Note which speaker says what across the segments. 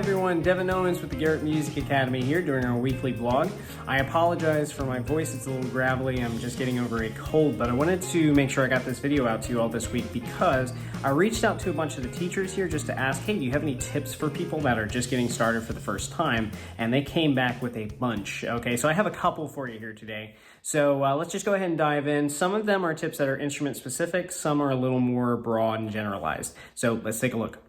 Speaker 1: everyone, Devin Owens with the Garrett Music Academy here doing our weekly vlog. I apologize for my voice, it's a little gravelly, I'm just getting over a cold, but I wanted to make sure I got this video out to you all this week because I reached out to a bunch of the teachers here just to ask, hey, do you have any tips for people that are just getting started for the first time? And they came back with a bunch, okay? So I have a couple for you here today. So let's just go ahead and dive in. Some of them are tips that are instrument specific, some are a little more broad and generalized. So let's take a look.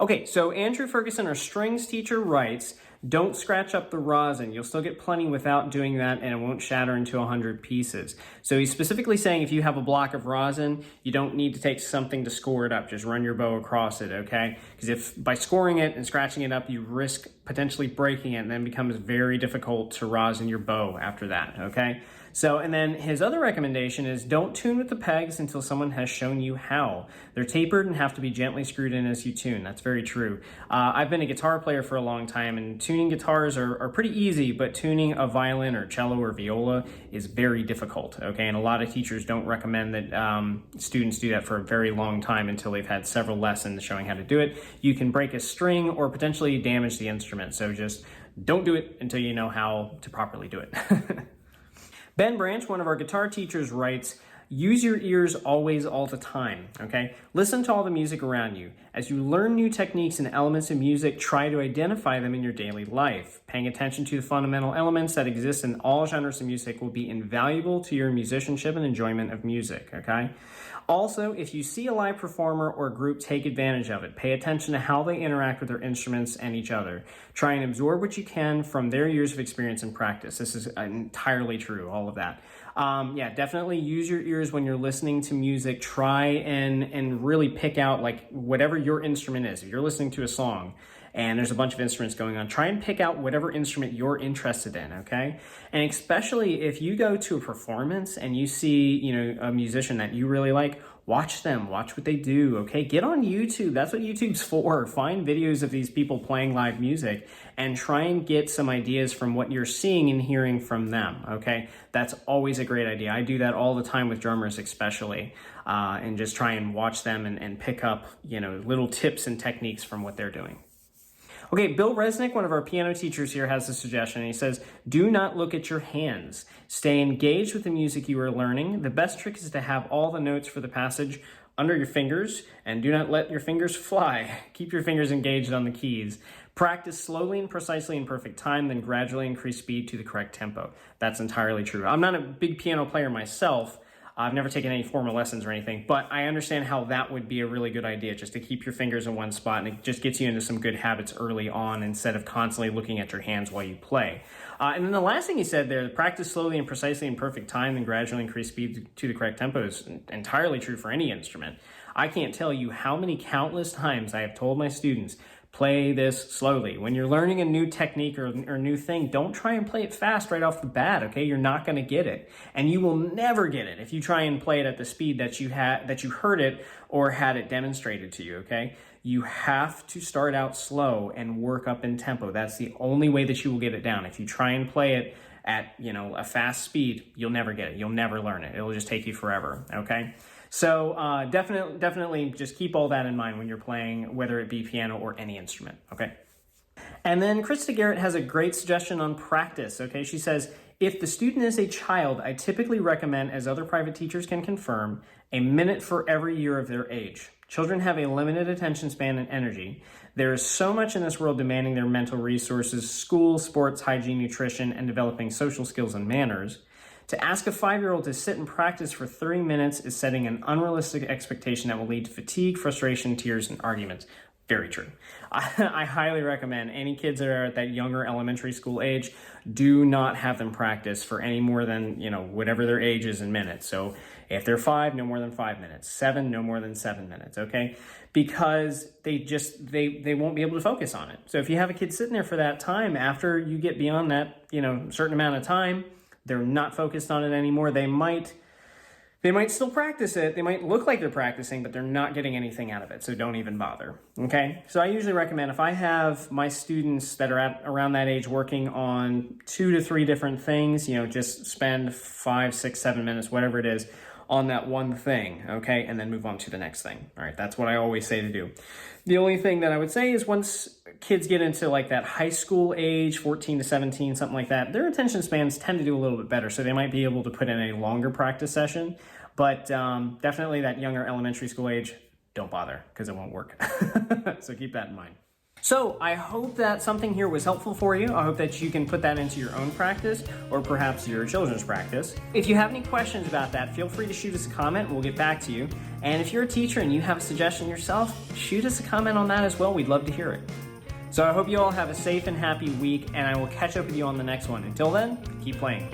Speaker 1: Okay, so Andrew Ferguson, our strings teacher, writes, don't scratch up the rosin. You'll still get plenty without doing that and it won't shatter into 100 pieces. So he's specifically saying if you have a block of rosin, you don't need to take something to score it up. Just run your bow across it, okay? Because if by scoring it and scratching it up, you risk potentially breaking it and then it becomes very difficult to rosin your bow after that, okay? So, and then his other recommendation is don't tune with the pegs until someone has shown you how. They're tapered and have to be gently screwed in as you tune. That's very true. I've been a guitar player for a long time and tuning guitars are pretty easy, but tuning a violin or cello or viola is very difficult, okay? And a lot of teachers don't recommend that students do that for a very long time until they've had several lessons showing how to do it. You can break a string or potentially damage the instrument, so just don't do it until you know how to properly do it. Ben Branch, one of our guitar teachers, writes, use your ears always, all the time, okay? Listen to all the music around you. As you learn new techniques and elements of music, try to identify them in your daily life. Paying attention to the fundamental elements that exist in all genres of music will be invaluable to your musicianship and enjoyment of music, okay? Also, if you see a live performer or group, take advantage of it. Pay attention to how they interact with their instruments and each other. Try and absorb what you can from their years of experience and practice. This is entirely true, all of that. Yeah, definitely use your ears when you're listening to music. Try and really pick out like whatever your instrument is. If you're listening to a song and there's a bunch of instruments going on, try and pick out whatever instrument you're interested in, okay? And especially if you go to a performance and you see, you know, a musician that you really like, watch them, watch what they do, okay? Get on YouTube, that's what YouTube's for. Find videos of these people playing live music and try and get some ideas from what you're seeing and hearing from them, okay? That's always a great idea. I do that all the time with drummers especially, and just try and watch them and pick up, you know, little tips and techniques from what they're doing. Okay, Bill Resnick, one of our piano teachers here, has a suggestion. He says, do not look at your hands. Stay engaged with the music you are learning. The best trick is to have all the notes for the passage under your fingers and do not let your fingers fly. Keep your fingers engaged on the keys. Practice slowly and precisely in perfect time, then gradually increase speed to the correct tempo. That's entirely true. I'm not a big piano player myself. I've never taken any formal lessons or anything, but I understand how that would be a really good idea, just to keep your fingers in one spot, and it just gets you into some good habits early on instead of constantly looking at your hands while you play. And then the last thing he said there, practice slowly and precisely in perfect time, then gradually increase speed to the correct tempo, is entirely true for any instrument. I can't tell you how many countless times I have told my students, play this slowly. When you're learning a new technique or new thing, don't try and play it fast right off the bat, okay? You're not gonna get it. And you will never get it if you try and play it at the speed that you heard it or had it demonstrated to you, okay? You have to start out slow and work up in tempo. That's the only way that you will get it down. If you try and play it at, you know, a fast speed, you'll never get it. You'll never learn it. It'll just take you forever, okay? So definitely just keep all that in mind when you're playing, whether it be piano or any instrument, okay? And then Krista Garrett has a great suggestion on practice, okay? She says, if the student is a child, I typically recommend, as other private teachers can confirm, a minute for every year of their age. Children have a limited attention span and energy. There is so much in this world demanding their mental resources, school, sports, hygiene, nutrition, and developing social skills and manners. To ask a 5-year-old to sit and practice for 30 minutes is setting an unrealistic expectation that will lead to fatigue, frustration, tears, and arguments. Very true. I highly recommend any kids that are at that younger elementary school age, do not have them practice for any more than, you know, whatever their age is in minutes. So if they're 5, no more than 5 minutes. 7, no more than 7 minutes, okay? Because they won't be able to focus on it. So if you have a kid sitting there for that time, after you get beyond that, you know, certain amount of time, they're not focused on it anymore. They might still practice it. They might look like they're practicing, but they're not getting anything out of it. So don't even bother, okay? So I usually recommend, if I have my students that are at around that age working on 2 to 3 different things, you know, just spend 5, 6, 7 minutes, whatever it is, on that one thing, okay? And then move on to the next thing. All right, that's what I always say to do. The only thing that I would say is once kids get into like that high school age, 14 to 17, something like that, their attention spans tend to do a little bit better. So they might be able to put in a longer practice session, but definitely that younger elementary school age, don't bother because it won't work. So keep that in mind. So I hope that something here was helpful for you. I hope that you can put that into your own practice or perhaps your children's practice. If you have any questions about that, feel free to shoot us a comment and we'll get back to you. And if you're a teacher and you have a suggestion yourself, shoot us a comment on that as well. We'd love to hear it. So I hope you all have a safe and happy week, and I will catch up with you on the next one. Until then, keep playing.